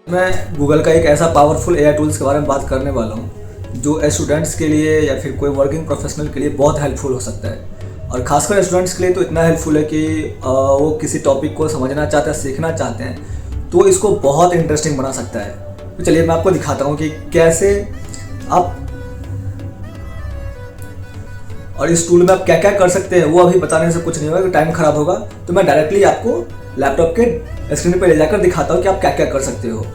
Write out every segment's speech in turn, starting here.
मैं गूगल का एक ऐसा पावरफुल एआई टूल्स के बारे में बात करने वाला हूँ जो स्टूडेंट्स के लिए या फिर कोई वर्किंग प्रोफेशनल के लिए बहुत हेल्पफुल हो सकता है। और खासकर स्टूडेंट्स के लिए तो इतना हेल्पफुल है कि वो किसी टॉपिक को समझना चाहते हैं, सीखना चाहते हैं तो इसको बहुत इंटरेस्टिंग बना सकता है। तो चलिए मैं आपको दिखाता हूँ कि कैसे आप और इस टूल में आप क्या क्या कर सकते हैं। वो अभी बताने से कुछ नहीं होगा, टाइम खराब होगा, तो मैं डायरेक्टली आपको लैपटॉप के स्क्रीन पर ले जाकर दिखाता हूँ कि आप क्या क्या कर सकते हो।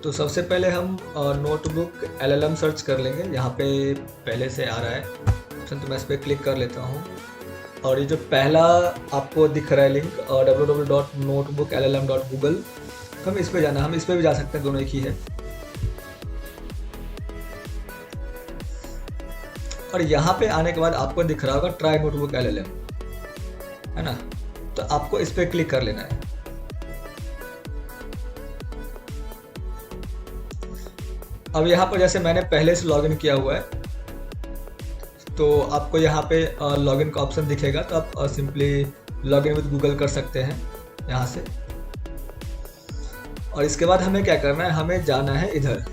तो सबसे पहले हम नोटबुक LLM सर्च कर लेंगे। यहाँ पे पहले से आ रहा है ऑप्शन, तो मैं इस पर क्लिक कर लेता हूँ। और ये जो पहला आपको दिख रहा है लिंक www.notebookllm.google, तो हम इस पर जाना, हम इस पर भी जा सकते हैं, दोनों एक ही है। और यहाँ पे आने के बाद आपको दिख रहा होगा ट्राई नोटबुक LLM, है ना। तो आपको इस पर क्लिक कर लेना है। अब यहाँ पर जैसे मैंने पहले से लॉगिन किया हुआ है तो आपको यहाँ पे लॉगिन का ऑप्शन दिखेगा, तो आप सिंपली लॉगिन विद गूगल कर सकते हैं यहाँ से। और इसके बाद हमें क्या करना है, हमें जाना है इधर,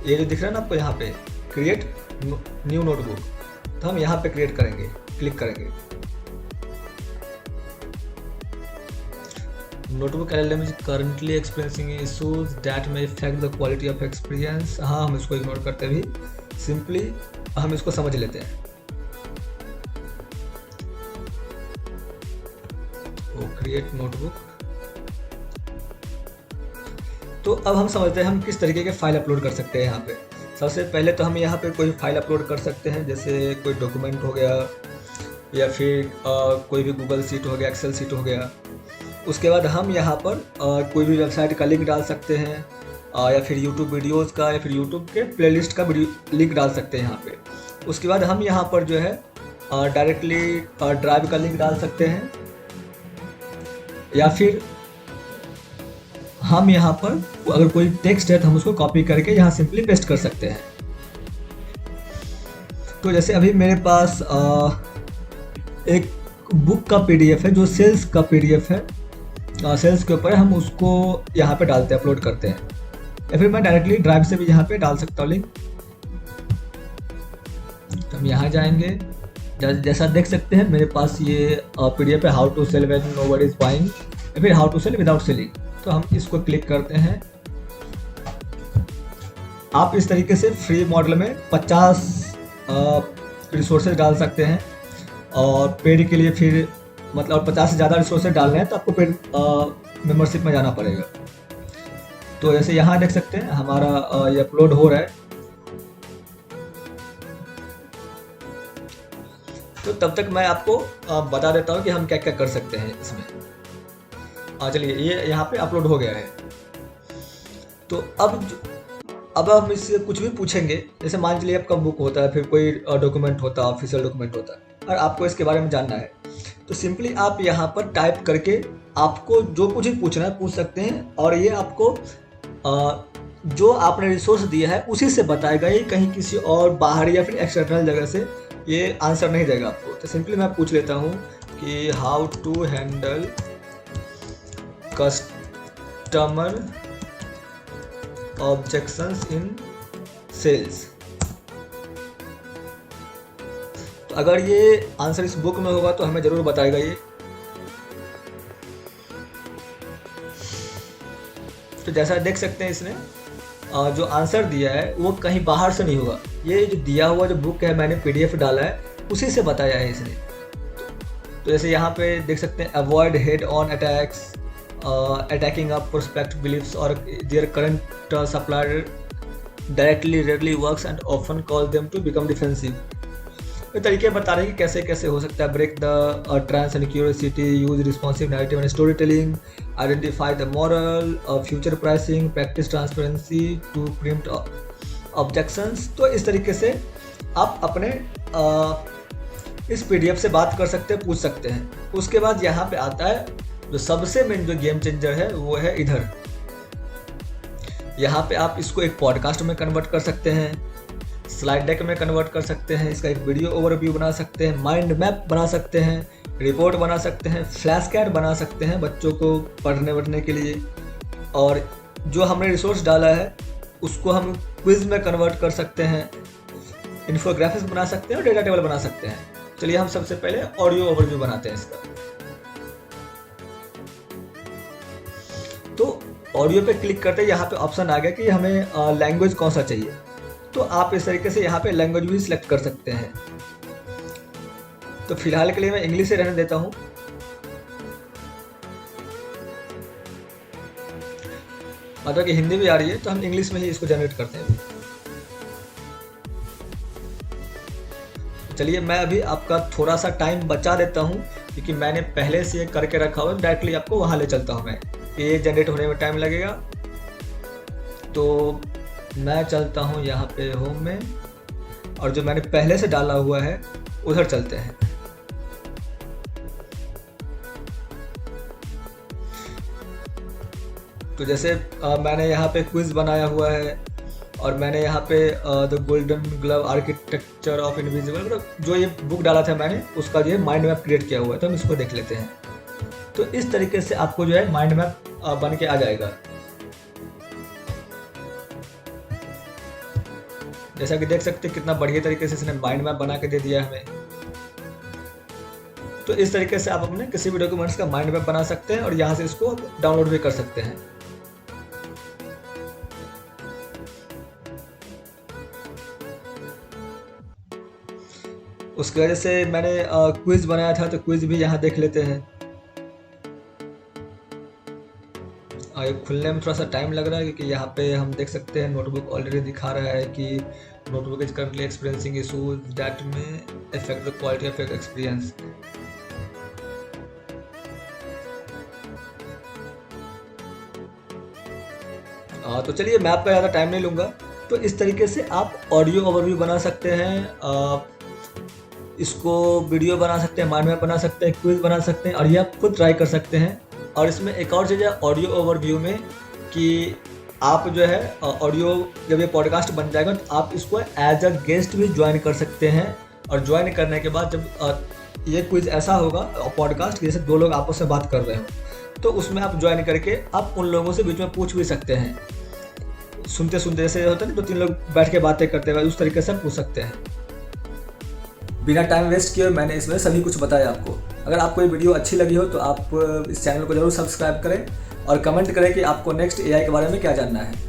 ये जो दिख रहा है ना आपको यहाँ पे क्रिएट न्यू नोटबुक, तो हम यहाँ पे क्रिएट करेंगे, क्लिक करेंगे। Notebook LLM is currently experiencing issues that may affect the quality of experience। हाँ, हम इसको इग्नोर करते भी सिंपली हम इसको समझ लेते हैं। वो क्रिएट नोटबुक, तो अब हम समझते हैं हम किस तरीके के फाइल अपलोड कर सकते हैं। यहाँ पे सबसे पहले तो हम यहाँ पे कोई फाइल अपलोड कर सकते हैं, जैसे कोई डॉक्यूमेंट हो गया या फिर कोई भी गूगल शीट हो गया, एक्सेल शीट हो गया। उसके बाद हम यहाँ पर कोई भी वेबसाइट का लिंक डाल सकते हैं या फिर यूट्यूब वीडियोज़ का या फिर यूट्यूब के प्लेलिस्ट का लिंक डाल सकते हैं यहाँ पे। उसके बाद हम यहाँ पर जो है डायरेक्टली ड्राइव का लिंक डाल सकते हैं, या फिर हम यहाँ पर अगर कोई टेक्स्ट है तो हम उसको कॉपी करके यहाँ सिंपली पेस्ट कर सकते हैं। तो जैसे अभी मेरे पास एक बुक का PDF है जो सेल्स का PDF है, सेल्स के ऊपर हम उसको यहाँ पे डालते हैं, अपलोड करते हैं, या फिर मैं डायरेक्टली ड्राइव से भी यहाँ पे डाल सकता हूँ लिंक। तो हम यहाँ जाएंगे, जैसा देख सकते हैं मेरे पास ये PDF है, how to sell when nobody is buying, या फिर how to sell without selling. तो हम इसको क्लिक करते हैं। आप इस तरीके से फ्री मॉडल में 50 रिसोर्सेज डाल सकते हैं, और पेड के लिए फिर मतलब 50 से ज़्यादा रिसोर्सेज डालने हैं तो आपको पेड मेंबरशिप में जाना पड़ेगा। तो जैसे यहाँ देख सकते हैं हमारा ये अपलोड हो रहा है। तो तब तक मैं आपको बता देता हूँ कि हम क्या क्या कर सकते हैं इसमें। चलिए, ये यहाँ पे अपलोड हो गया है। तो अब हम इससे कुछ भी पूछेंगे, जैसे मान लीजिए आपका बुक होता है, फिर कोई डॉक्यूमेंट होता है, ऑफिशियल डॉक्यूमेंट होता है, और आपको इसके बारे में जानना है, तो सिंपली आप यहाँ पर टाइप करके आपको जो कुछ भी पूछना है पूछ सकते हैं, और ये आपको जो आपने रिसोर्स दिया है उसी से बताएगा। ये कहीं किसी और बाहर या फिर एक्सटर्नल जगह से ये आंसर नहीं देगा आपको। तो सिंपली मैं पूछ लेता हूँ कि how to handle customer objections in sales. तो अगर ये आंसर इस बुक में होगा तो हमें जरूर बताएगा ये। तो जैसा देख सकते हैं इसने जो आंसर दिया है वो कहीं बाहर से नहीं होगा, ये जो दिया हुआ जो बुक है मैंने PDF डाला है उसी से बताया है इसने। तो जैसे यहाँ पे देख सकते हैं avoid head on attacks, attacking up prospective beliefs or their current supplier directly rarely works and often cause them to become defensive। ये तरीके बता रहे हैं कि कैसे कैसे हो सकता है। Break the trance and curiosity, use responsive narrative and story telling, identify the moral, future pricing, practice transparency to preempt objections. तो इस तरीके से आप अपने इस PDF से बात कर सकते हैं, पूछ सकते हैं। उसके बाद यहाँ पे आता है जो सबसे मेन जो गेम चेंजर है वो है इधर। यहाँ पे आप इसको एक पॉडकास्ट में कन्वर्ट कर सकते हैं, स्लाइड डेक में कन्वर्ट कर सकते हैं, इसका एक वीडियो ओवरव्यू बना सकते हैं, माइंड मैप बना सकते हैं, रिपोर्ट बना सकते हैं, फ्लैश कार्ड बना सकते हैं बच्चों को पढ़ने वढ़ने के लिए, और जो हमने रिसोर्स डाला है उसको हम क्विज में कन्वर्ट कर सकते हैं, इन्फोग्राफिक्स बना सकते हैं और डेटा टेबल बना सकते हैं। चलिए हम सबसे पहले ऑडियो ओवरव्यू बनाते हैं इसका। तो ऑडियो पे क्लिक करते ही यहाँ पे ऑप्शन आ गया कि हमें लैंग्वेज कौन सा चाहिए। तो आप इस तरीके से यहाँ पे लैंग्वेज भी सिलेक्ट कर सकते हैं। तो फिलहाल के लिए मैं इंग्लिश से रहने देता हूँ। मतलब कि हिंदी भी आ रही है तो हम इंग्लिश में ही इसको जनरेट करते हैं। चलिए मैं अभी आपका थोड़ा सा टाइम बचा देता हूँ क्योंकि मैंने पहले से करके रखा हुआ है। डायरेक्टली आपको वहाँ ले चलता हूँ मैं, ये जनरेट होने में टाइम लगेगा। तो मैं चलता हूँ यहाँ पे होम में और जो मैंने पहले से डाला हुआ है उधर चलते हैं। तो जैसे मैंने यहाँ पे क्विज बनाया हुआ है और मैंने यहाँ पे the golden glove architecture of invisible, मतलब जो ये बुक डाला था मैंने उसका जो है माइंड मैप क्रिएट किया हुआ है। तो हम इसको देख लेते हैं। तो इस तरीके से आपको जो है माइंड मैप बन के आ जाएगा। जैसा कि देख सकते हैं कितना बढ़िया तरीके से इसने माइंड मैप बना के दे दिया हमें। तो इस तरीके से आप अपने किसी भी डॉक्यूमेंट्स का माइंड मैप बना सकते हैं और यहाँ से इसको डाउनलोड भी कर सकते हैं। उसकी वजह से मैंने क्विज बनाया था तो क्विज भी यहाँ देख लेते हैं। ये खुलने में थोड़ा सा टाइम लग रहा है क्योंकि यहाँ पे हम देख सकते हैं नोटबुक ऑलरेडी दिखा रहा है कि notebook is currently experiencing issues that may affect the quality of experience. तो चलिए मैं आपका ज़्यादा टाइम नहीं लूँगा। तो इस तरीके से आप ऑडियो ओवरव्यू बना सकते हैं, इसको वीडियो बना सकते हैं, माइंड मैप बना सकते हैं, क्विज बना सकते हैं और ये आप खुद ट्राई कर सकते हैं। और इसमें एक और चीज़ है ऑडियो ओवरव्यू में कि आप जो है ऑडियो जब ये पॉडकास्ट बन जाएगा तो आप इसको एज अ गेस्ट भी ज्वाइन कर सकते हैं। और ज्वाइन करने के बाद जब ये क्विज ऐसा होगा पॉडकास्ट जैसे दो लोग आपस में बात कर रहे हो तो उसमें आप ज्वाइन करके आप उन लोगों से बीच में पूछ भी सकते हैं। सुनते सुनते जैसे होता है ना, 2-3 लोग बैठ के बातें करते हुए उस तरीके से पूछ सकते हैं। बिना टाइम वेस्ट किए मैंने इसमें सभी कुछ बताया आपको। अगर आपको ये वीडियो अच्छी लगी हो तो आप इस चैनल को जरूर सब्सक्राइब करें और कमेंट करें कि आपको नेक्स्ट एआई के बारे में क्या जानना है।